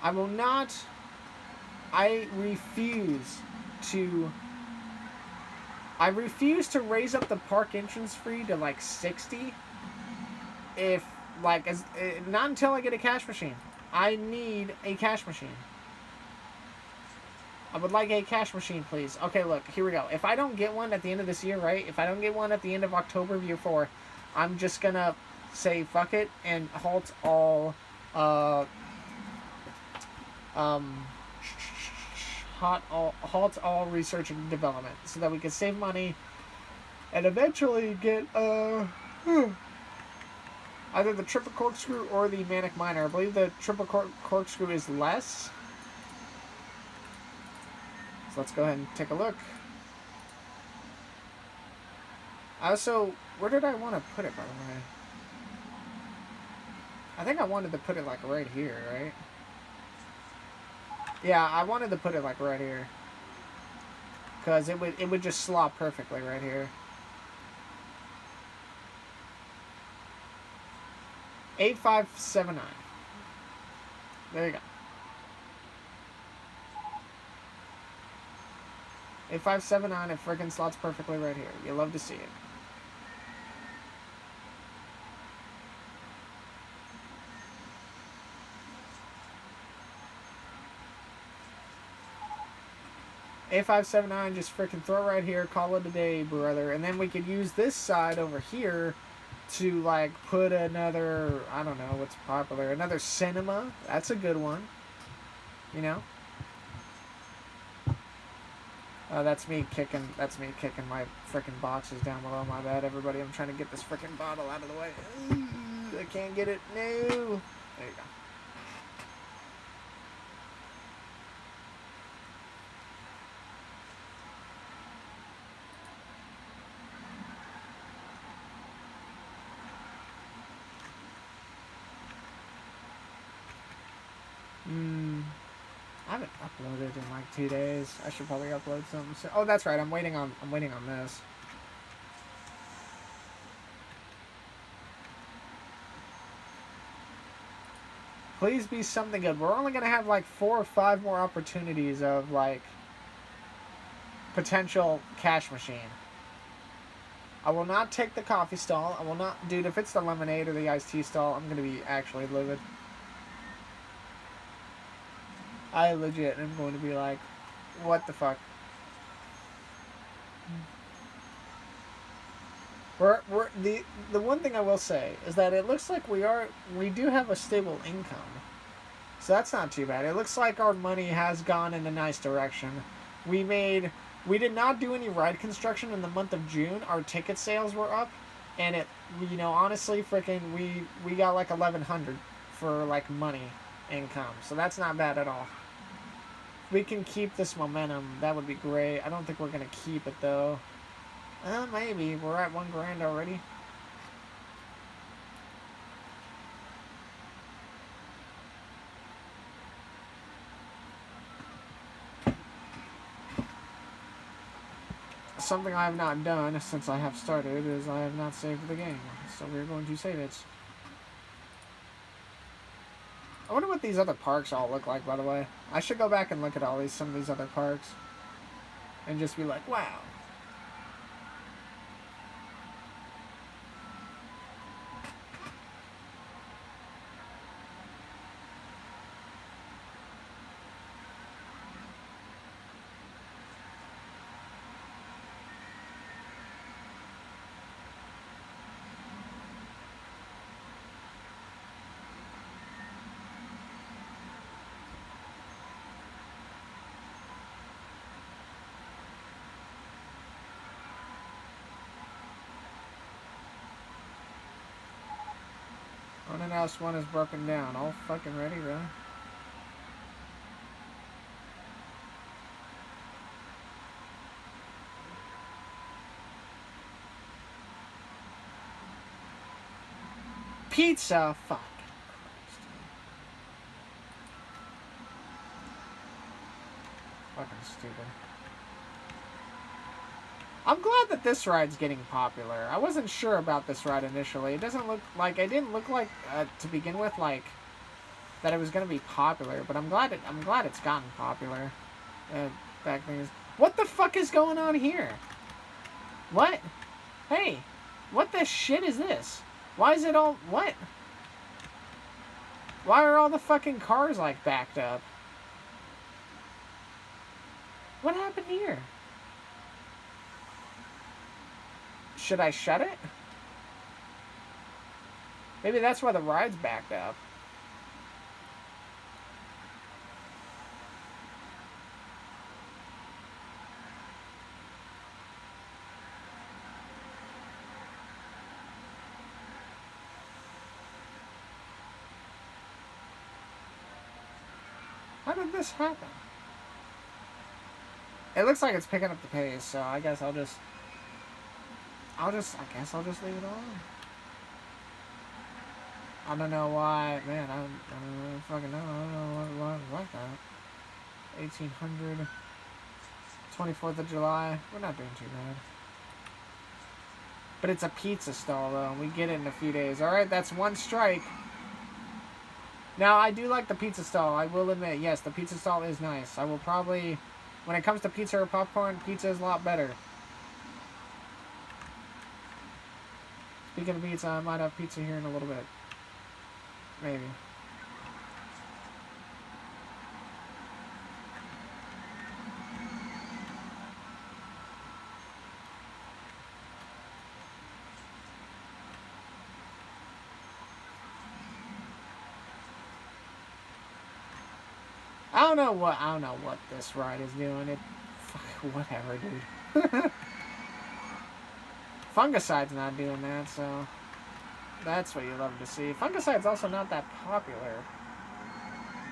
I will not. I refuse to. I refuse to raise up the park entrance fee to like 60. If like as not until I get a cash machine. I need a cash machine. I would like a cash machine, please. Okay, look, here we go. If I don't get one at the end of this year, right? If I don't get one at the end of October of year 4, I'm just gonna say fuck it and halt all halt all research and development so that we can save money and eventually get either the triple corkscrew or the manic miner. I believe the triple corkscrew is less. So let's go ahead and take a look. Also, where did I want to put it, by the way? I think I wanted to put it like right here, right? Yeah, I wanted to put it like right here. Because it would just slot perfectly right here. 8579. There you go. 8579, it freaking slots perfectly right here. You love to see it. A579, just freaking throw it right here, call it a day, brother. And then we could use this side over here to, like, put another, I don't know what's popular, another cinema. That's a good one. You know? That's me kicking my freaking boxes down below. My bad, everybody. I'm trying to get this freaking bottle out of the way. Ooh, I can't get it. No. There you go. I haven't uploaded in like 2 days. I should probably upload something soon. Oh, that's right. I'm waiting on this. Please be something good. We're only gonna have like 4 or 5 more opportunities of like potential cash machine. I will not take the coffee stall. I will not, dude. If it's the lemonade or the iced tea stall, I'm gonna be actually livid. I legit am going to be like, what the fuck? The one thing I will say is that it looks like we do have a stable income, so that's not too bad. It looks like our money has gone in a nice direction. We did not do any ride construction in the month of June. Our ticket sales were up, and honestly, freaking we got like 1,100 for like money income, so that's not bad at all. We can keep this momentum. That would be great. I don't think we're gonna keep it though. Maybe we're at $1,000 already. Something I have not done since I have started is I have not saved the game, so we're going to save it. I wonder what these other parks all look like, by the way. I should go back and look at some of these other parks and just be like, wow. Unannounced one is broken down. All fucking ready, really? Pizza? Fuck. Fucking stupid. I'm glad that this ride's getting popular. I wasn't sure about this ride initially. It didn't look like, to begin with, like, that it was gonna be popular, but I'm glad it's gotten popular. Back things. What the fuck is going on here? What? Hey, what the shit is this? Why is it all what? Why are all the fucking cars like backed up? What happened here? Should I shut it? Maybe that's why the ride's backed up. How did this happen? It looks like it's picking up the pace, so I guess I'll just leave it on. I don't know why, man. I don't fucking know. I don't know why it's like that. 1800, 24th of July. We're not doing too bad. But it's a pizza stall, though, and we get it in a few days. All right, that's one strike. Now, I do like the pizza stall. I will admit, yes, the pizza stall is nice. I will probably, when it comes to pizza or popcorn, pizza is a lot better. Speaking of pizza, I might have pizza here in a little bit. Maybe. I don't know what this ride is doing. Whatever, dude. Fungicide's not doing that, so that's what you love to see. Fungicide's also not that popular.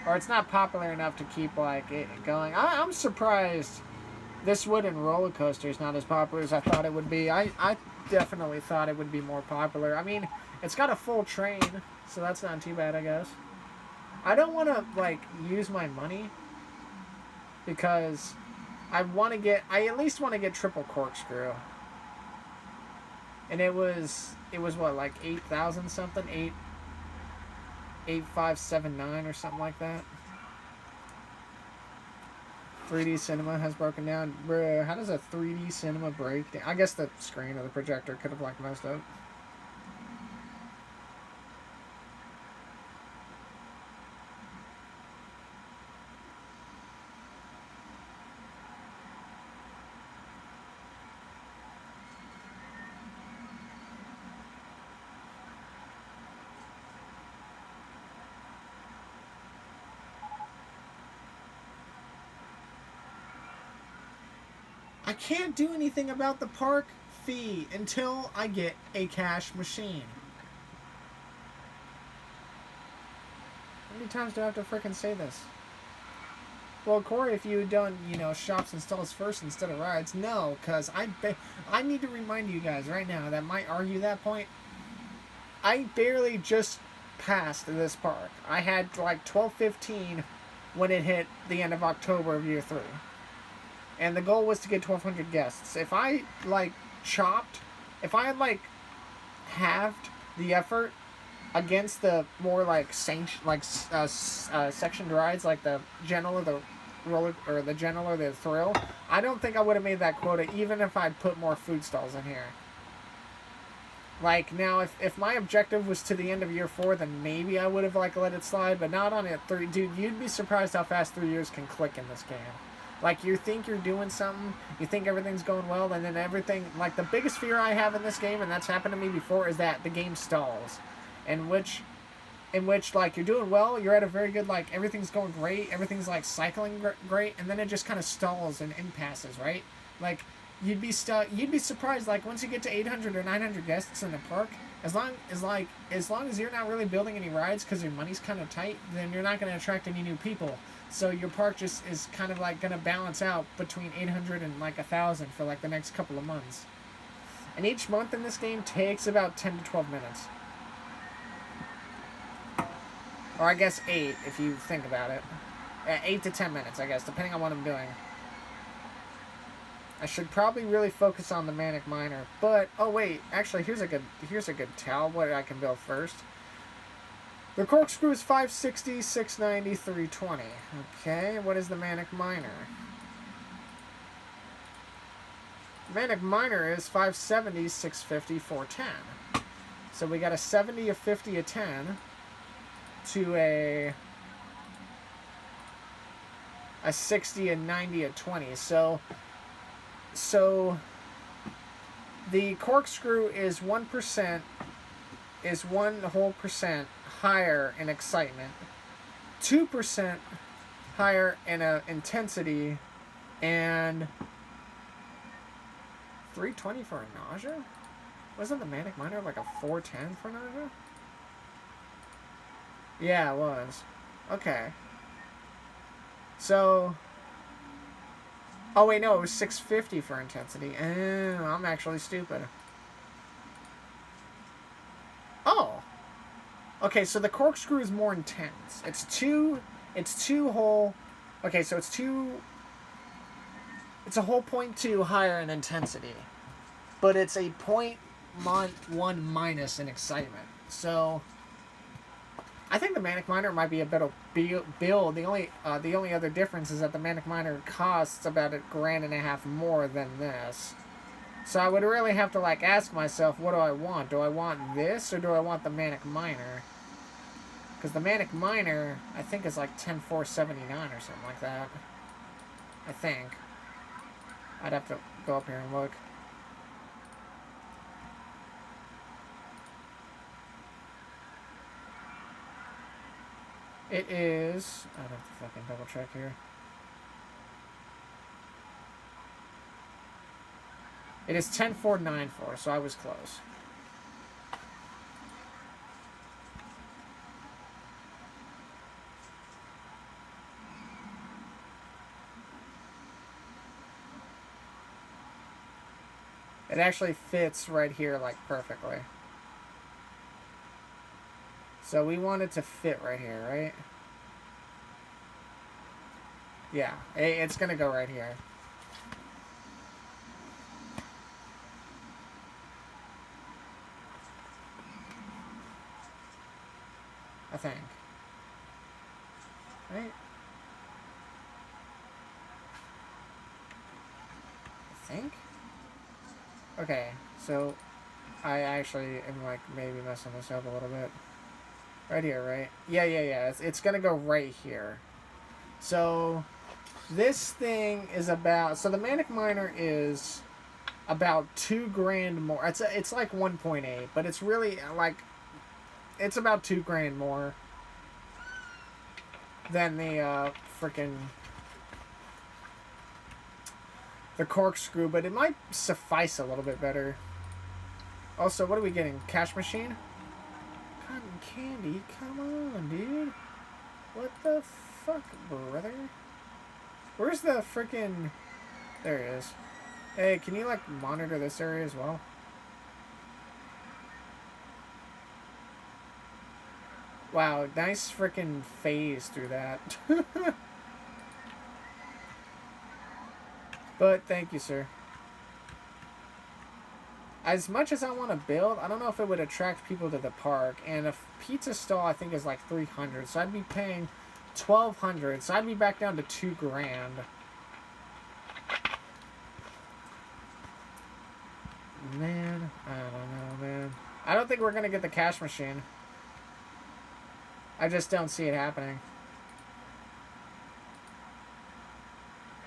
Or it's not popular enough to keep, like, it going. I'm surprised this wooden roller coaster is not as popular as I thought it would be. I definitely thought it would be more popular. I mean, it's got a full train, so that's not too bad, I guess. I don't want to, like, use my money because I at least want to get triple corkscrew. And it was what, like 8,000 something? 8,579 or something like that. 3D cinema has broken down. Bruh, how does a 3D cinema break down? I guess the screen or the projector could have, like, messed up. I can't do anything about the park fee until I get a cash machine. How many times do I have to frickin' say this? Well, Corey, if you had done, shops and stalls first instead of rides, no, because I need to remind you guys right now that might argue that point. I barely just passed this park. I had like 12:15 when it hit the end of October of year 3. And the goal was to get 1,200 guests. If I, like, if I had, like, halved the effort against the more, like, sectioned rides, like the General or the Roller, or the General or the Thrill, I don't think I would have made that quota, even if I'd put more food stalls in here. Like, now, if my objective was to the end of year 4, then maybe I would have, like, let it slide, but not on it 3. Dude, you'd be surprised how fast 3 years can click in this game. Like, you think you're doing something, you think everything's going well, and then everything, like, the biggest fear I have in this game, and that's happened to me before, is that the game stalls. In which, like, you're doing well, you're at a very good, like, everything's going great, everything's, like, cycling great, and then it just kind of stalls and impasses, right? Like, you'd be surprised, like, once you get to 800 or 900 guests in the park, as long as you're not really building any rides because your money's kind of tight, then you're not going to attract any new people. So your park just is kind of like going to balance out between 800 and like 1,000 for like the next couple of months. And each month in this game takes about 10 to 12 minutes. Or I guess 8 if you think about it. 8 to 10 minutes, I guess, depending on what I'm doing. I should probably really focus on the Manic Miner. But, oh wait, actually here's a good tell what I can build first. The Corkscrew is 560, 690, 320. Okay, what is the Manic Miner? Manic Miner is 570, 650, 410. So we got a 70, a 50, a 10 to a 60, a 90, a 20. So the Corkscrew is 1%, is 1% higher in excitement, 2% higher in intensity, and 320 for a nausea? Wasn't the Manic Miner like a 410 for nausea? Yeah, it was. Okay. So... Oh, wait, no, it was 650 for intensity. I'm actually stupid. Oh! Okay, so the Corkscrew is more intense. It's two whole... Okay, so it's a whole 0.2 higher in intensity. But it's a 0.1 minus in excitement. So... I think the Manic Miner might be a better build. The only other difference is that the Manic Miner costs about $1.50 more than this. So I would really have to like ask myself, what do I want? Do I want this or do I want the Manic Miner? Because the Manic Miner, I think, is like $10,479 or something like that. I think. I'd have to go up here and look. It is... I'd have to fucking double check here. It is 10,494, so I was close. It actually fits right here, like, perfectly. So we want it to fit right here, right? Yeah, it's gonna go right here. I think. Right? I think? Okay, so I actually am like maybe messing this up a little bit. Right here, right? Yeah. It's gonna go right here. So this thing is about... So the Manic Miner is about $2,000 more. It's like 1.8, but it's really like... It's about $2,000 more than the freaking... The Corkscrew, but it might suffice a little bit better. Also, what are we getting? Cash machine? Cotton candy? Come on, dude. What the fuck, brother? Where's the freaking... There it is. Hey, can you, like, monitor this area as well? Wow, nice freaking phase through that. But, thank you, sir. As much as I want to build, I don't know if it would attract people to the park. And a pizza stall, I think, is like $300. So I'd be paying $1,200. So I'd be back down to $2,000. Man, I don't know, man. I don't think we're going to get the cash machine. I just don't see it happening.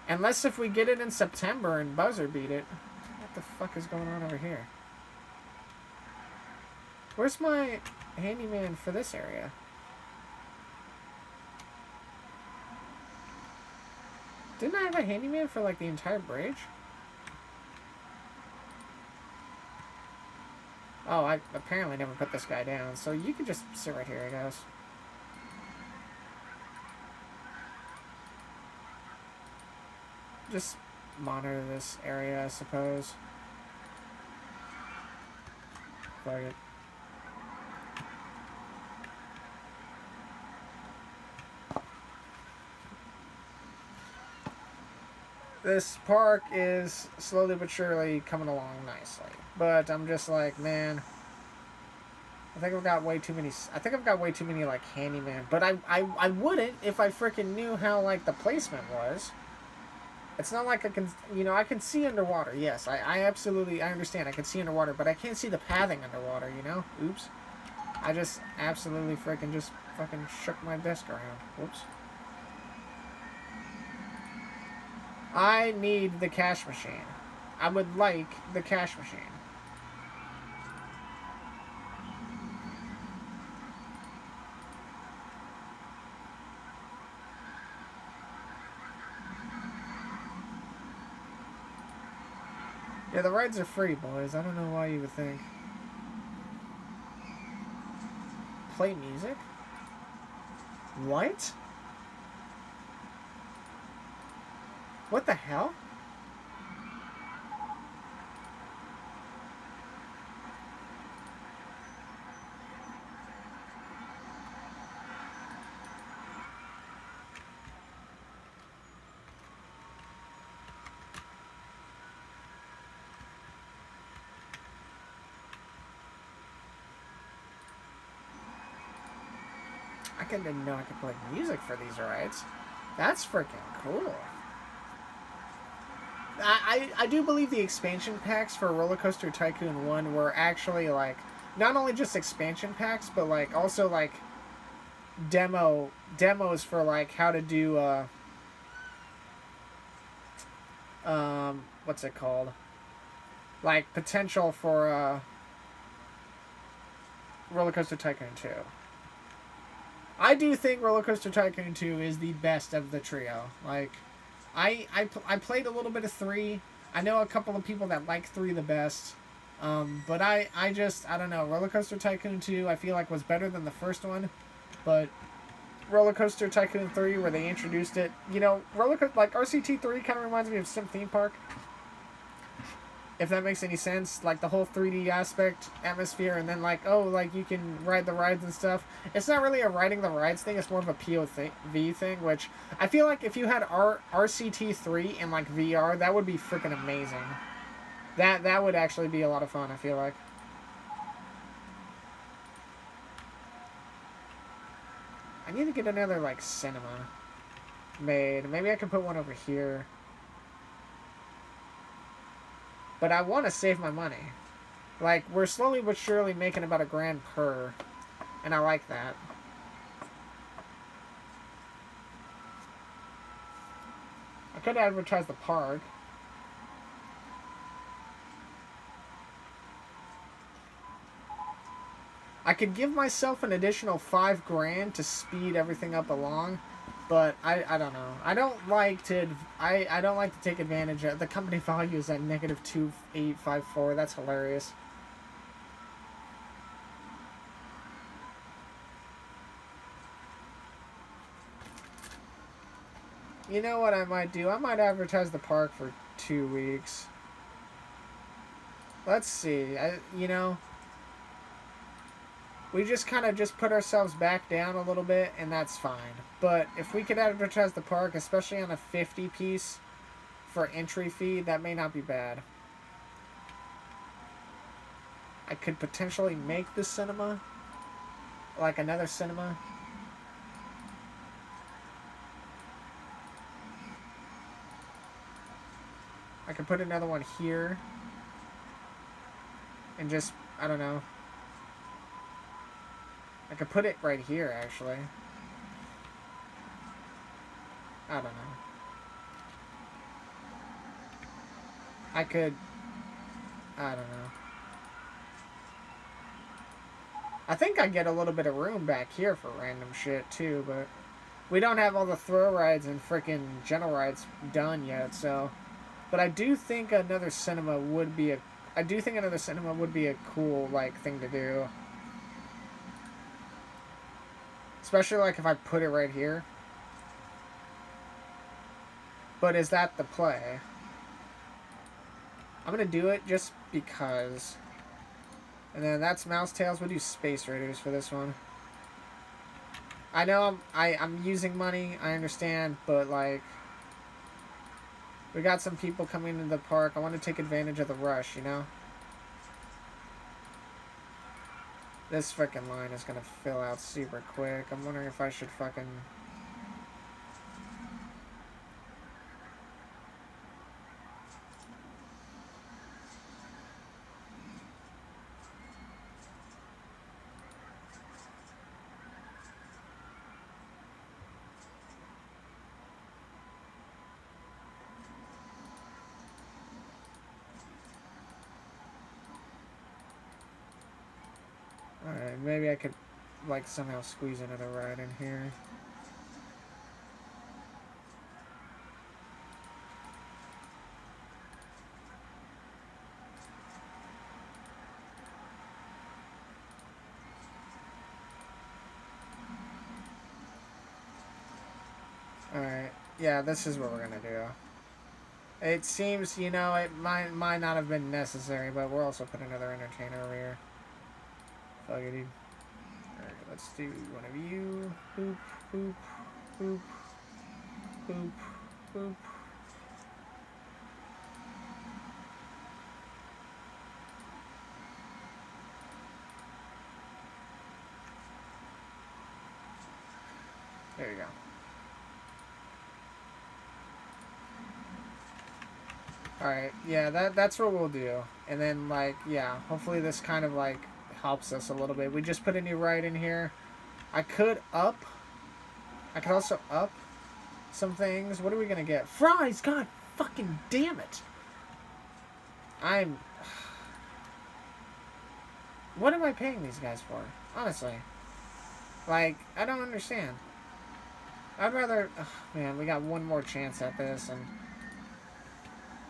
Unless if we get it in September and buzzer beat it. What the fuck is going on over here? Where's my handyman for this area? Didn't I have a handyman for like the entire bridge? Oh, I apparently never put this guy down. So you can just sit right here, I guess. Just monitor this area, I suppose. Fuck it. This park is slowly but surely coming along nicely. But I'm just like, man, I think I've got way too many. I think I've got way too many like handyman. But I wouldn't if I freaking knew how like the placement was. It's not like I can, you know, I can see underwater. Yes, I absolutely, I understand. I can see underwater, but I can't see the pathing underwater, you know? Oops. I just absolutely freaking just fucking shook my desk around. Whoops. I need the cash machine. I would like the cash machine. Yeah, the rides are free, boys. I don't know why you would think. Play music? What? What the hell? I didn't know I could play music for these rides. That's freaking cool. I do believe the expansion packs for Roller Coaster Tycoon 1 were actually like not only just expansion packs, but like also like demos for like how to do what's it called? Like potential for Roller Coaster Tycoon 2. I do think Roller Coaster Tycoon 2 is the best of the trio. Like, I played a little bit of 3. I know a couple of people that like 3 the best. But I don't know. Roller Coaster Tycoon 2, I feel like was better than the first one. But Roller Coaster Tycoon 3, where they introduced it, you know, like RCT 3 kind of reminds me of Sim Theme Park. If that makes any sense, like the whole 3D aspect, atmosphere, and then like, oh, like you can ride the rides and stuff. It's not really a riding the rides thing, it's more of a POV thing, which I feel like if you had RCT3 in like VR, that would be freaking amazing. That would actually be a lot of fun, I feel like. I need to get another like cinema made. Maybe I can put one over here. But I want to save my money. Like, we're slowly but surely making about $1,000 per. And I like that. I could advertise the park. I could give myself an additional $5,000 to speed everything up along. But I don't know. I don't like to take advantage of the company value is at -2854. That's hilarious. You know what I might do? I might advertise the park for 2 weeks. Let's see. You know, we just kind of just put ourselves back down a little bit, and that's fine. But if we could advertise the park, especially on a 50 piece for entry fee, that may not be bad. I could potentially make the cinema, like another cinema. I could put another one here, and just, I don't know. I could put it right here, actually. I don't know. I could... I don't know. I think I get a little bit of room back here for random shit, too, but... We don't have all the throw rides and frickin' general rides done yet, so... But I do think another cinema would be a... I do think another cinema would be a cool, like, thing to do. Especially, like, if I put it right here. But is that the play? I'm gonna do it just because. And then that's Mouse Tails. We'll do Space Raiders for this one. I know I'm using money, I understand, but, like... We got some people coming into the park. I want to take advantage of the rush, you know? This freaking line is gonna fill out super quick. I'm wondering if I should fucking... Alright, maybe I could, like, somehow squeeze another ride in here. Alright, yeah, this is what we're gonna do. It seems, you know, it might not have been necessary, but we'll also put another entertainer over here. Fuck it, dude. Alright, let's do one of you. Boop, boop, boop, boop, boop. There you go. Alright, yeah, that's what we'll do. And then, like, yeah, hopefully this kind of, like, helps us a little bit. We just put a new ride in here. I could also up some things. What are we gonna get? Fries! God fucking damn it! What am I paying these guys for? Honestly. Like, I don't understand. I'd rather... man, we got one more chance at this, and...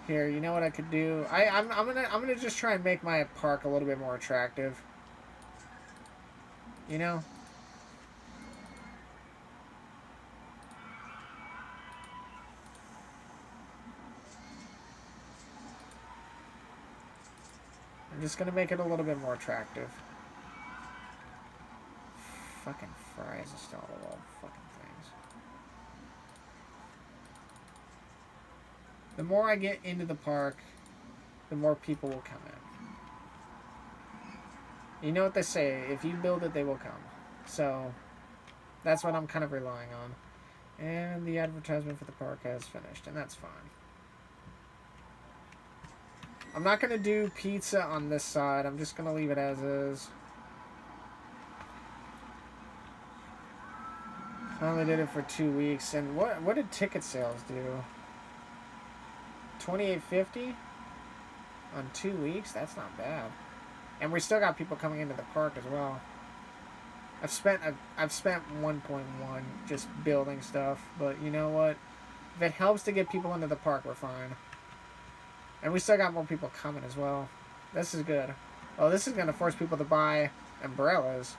Here, you know what I could do? I'm gonna just try and make my park a little bit more attractive. You know? I'm just gonna make it a little bit more attractive. Fucking fries installed all fucking things. The more I get into the park, the more people will come in. You know what they say, if you build it, they will come. So, that's what I'm kind of relying on. And the advertisement for the park has finished, and that's fine. I'm not going to do pizza on this side. I'm just going to leave it as is. I only did it for 2 weeks. And what did ticket sales do? $28.50 on 2 weeks? That's not bad. And we still got people coming into the park as well. I've spent 1.1 just building stuff, but you know what? If it helps to get people into the park, we're fine. And we still got more people coming as well. This is good. Oh, this is going to force people to buy umbrellas.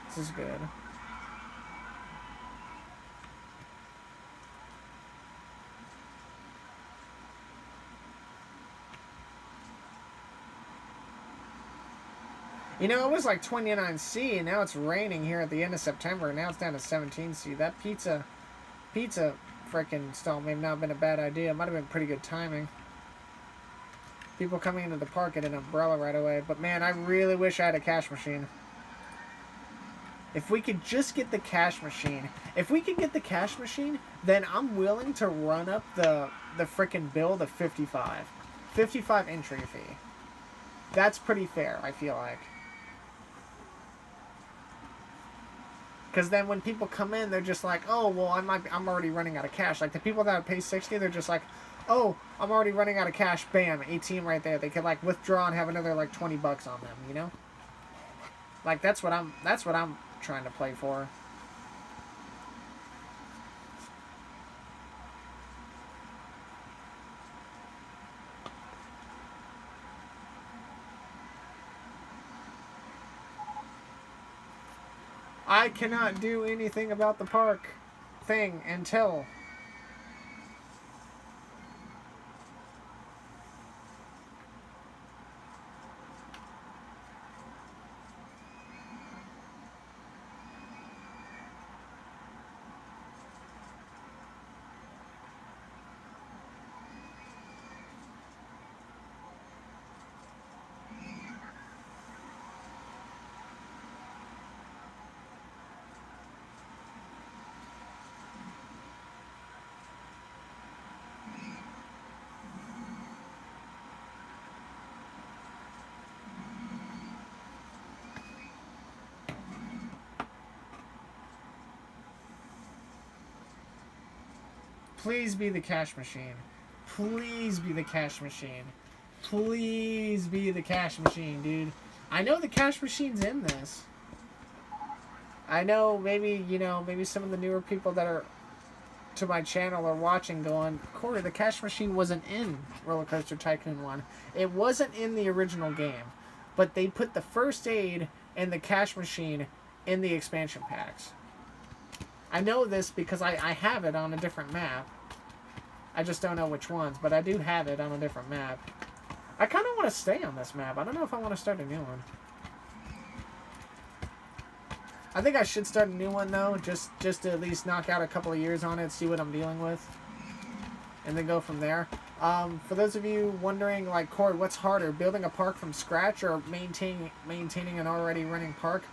This is good. You know, it was like 29C, and now it's raining here at the end of September, and now it's down to 17C. That pizza frickin' stall may have not been a bad idea. It might have been pretty good timing. People coming into the park get an umbrella right away. But man, I really wish I had a cash machine. If we could just get the cash machine. If we could get the cash machine, then I'm willing to run up the frickin' bill to 55. 55 entry fee. That's pretty fair, I feel like. Because then when people come in, they're just like, oh, well, I'm already running out of cash. Like, the people that pay 60, they're just like, oh, I'm already running out of cash. Bam, ATM right there. They could, like, withdraw and have another, like, 20 bucks on them, you know? Like, that's what I'm trying to play for. I cannot do anything about the park thing until... Please be the cash machine. Please be the cash machine. Please be the cash machine, dude. I know the cash machine's in this. I know maybe, you know, maybe some of the newer people that are to my channel are watching going, Corey, the cash machine wasn't in Roller Coaster Tycoon 1. It wasn't in the original game. But they put the first aid and the cash machine in the expansion packs. I know this because I have it on a different map. I just don't know which ones, but I do have it on a different map. I kind of want to stay on this map. I don't know if I want to start a new one. I think I should start a new one, though, just to at least knock out a couple of years on it, see what I'm dealing with, and then go from there. For those of you wondering, like, Corey, what's harder, building a park from scratch or maintaining an already running park?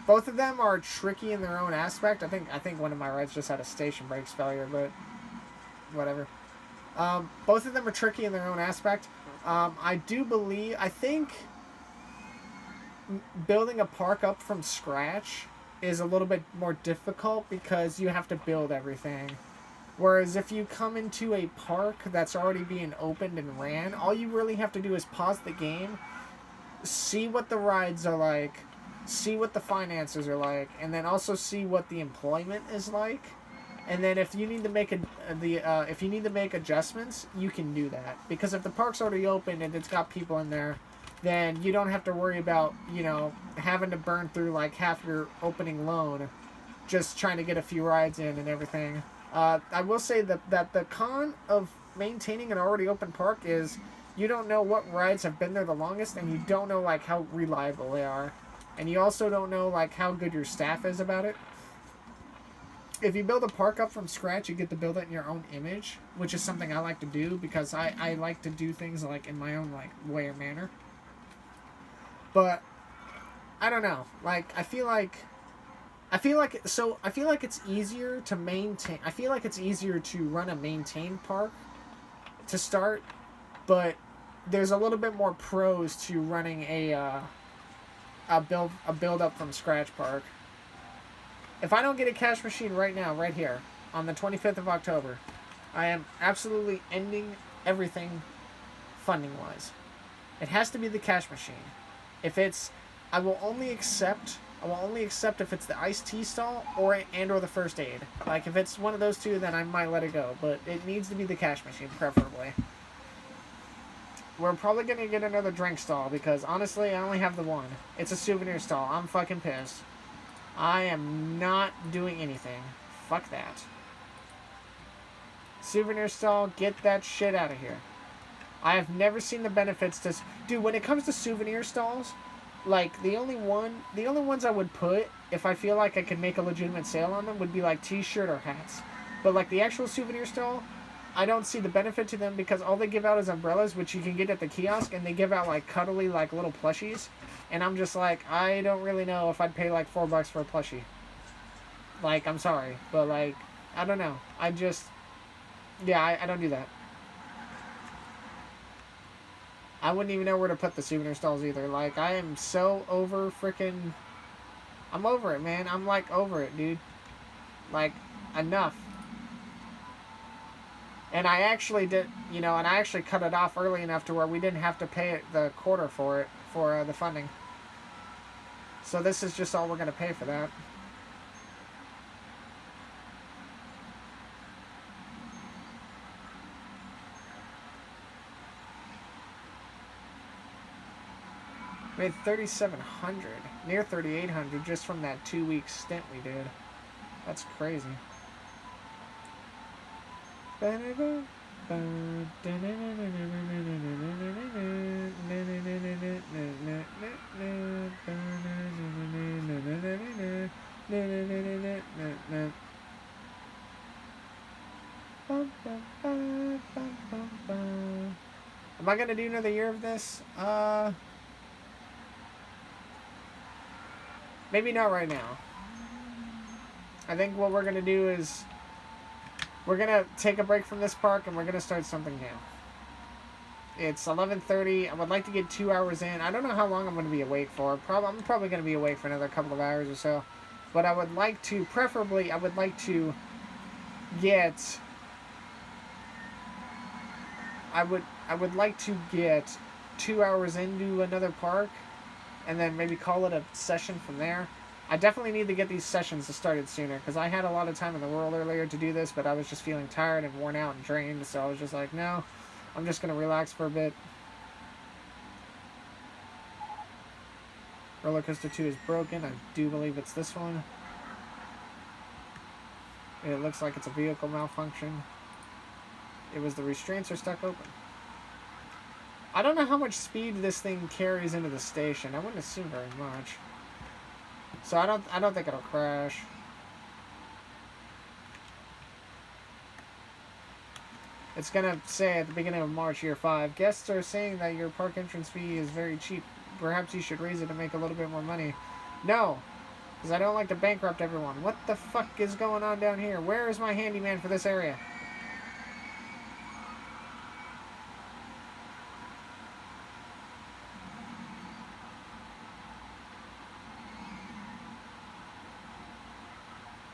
Both of them are tricky in their own aspect. I think one of my rides just had a station brakes failure, but whatever. Both of them are tricky in their own aspect. I think building a park up from scratch is a little bit more difficult because you have to build everything. Whereas if you come into a park that's already being opened and ran, all you really have to do is pause the game, see what the rides are like, see what the finances are like, and then also see what the employment is like. And then if you need to make adjustments, you can do that. Because if the park's already open and it's got people in there, then you don't have to worry about, you know, having to burn through like half your opening loan just trying to get a few rides in and everything. I will say that the con of maintaining an already open park is you don't know what rides have been there the longest, and you don't know like how reliable they are. And you also don't know like how good your staff is about it. If you build a park up from scratch, you get to build it in your own image, which is something I like to do because I like to do things like in my own like way or manner. But I don't know. Like I feel like it's easier to maintain. I feel like it's easier to run a maintained park to start, but there's a little bit more pros to running a build up from scratch park. If I don't get a cash machine right now, right here, on the 25th of October, I am absolutely ending everything funding-wise. It has to be the cash machine. If it's, I will only accept if it's the iced tea stall or the first aid. Like, if it's one of those two, then I might let it go. But it needs to be the cash machine, preferably. We're probably going to get another drink stall because, honestly, I only have the one. It's a souvenir stall. I'm fucking pissed. I am not doing anything. Fuck that. Souvenir stall, get that shit out of here. I have never seen the benefits to... Dude, when it comes to souvenir stalls, like, the only ones I would put, if I feel like I could make a legitimate sale on them, would be, like, t-shirt or hats. But, like, the actual souvenir stall, I don't see the benefit to them because all they give out is umbrellas, which you can get at the kiosk, and they give out, like, cuddly, like, little plushies. And I'm just like, I don't really know if I'd pay, like, $4 for a plushie. Like, I'm sorry, but, like, I don't know. I just... Yeah, I don't do that. I wouldn't even know where to put the souvenir stalls either. Like, I am so over freaking... I'm over it, man. I'm, like, over it, dude. Like, enough. And I actually did, you know, and I actually cut it off early enough to where we didn't have to pay the quarter for it, for the funding. So this is just all we're going to pay for that. Made 3,700, near 3,800 just from that 2-week stint we did. That's crazy. Am I gonna do another year of this? Maybe not right now. I think what we're going to do is we're going to take a break from this park and we're going to start something new. It's 11:30. I would like to get 2 hours in. I don't know how long I'm going to be awake for. I'm probably going to be awake for another couple of hours or so But I would like to, preferably, I would like to get... I would like to get 2 hours into another park, and then maybe call it a session from there. I definitely need to get these sessions started sooner, because I had a lot of time in the world earlier to do this, but I was just feeling tired and worn out and drained, so I was just like, no, I'm just going to relax for a bit. Roller Coaster 2 is broken. I do believe it's this one. It looks like it's a vehicle malfunction. It was the restraints are stuck open. I don't know how much speed this thing carries into the station. I wouldn't assume very much. So I don't think it'll crash. It's gonna say at the beginning of March, year 5, guests are saying that your park entrance fee is very cheap. Perhaps you should raise it to make a little bit more money. No, because I don't like to bankrupt everyone. What the fuck is going on down here? Where is my handyman for this area?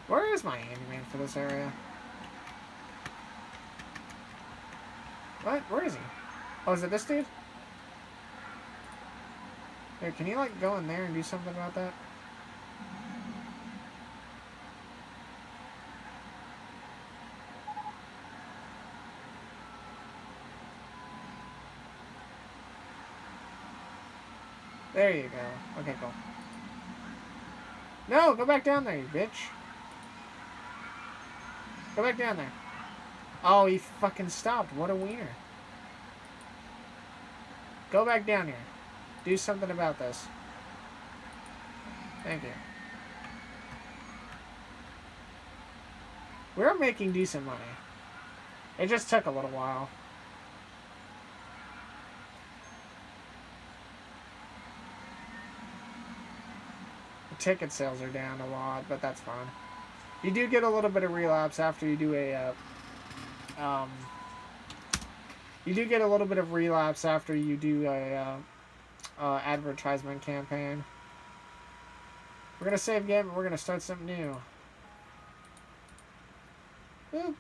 Where is my handyman for this area? What? Where is he? Oh, is it this dude? Here, can you, like, go in there and do something about that? There you go. Okay, cool. No, go back down there, you bitch. Go back down there. Oh, he fucking stopped. What a wiener. Go back down here. Do something about this. Thank you. We're making decent money. It just took a little while. The ticket sales are down a lot, but that's fine. You do get a little bit of relapse after you do a, you do get a little bit of relapse after you do a, advertisement campaign. We're gonna save game, and we're gonna start something new. Boop.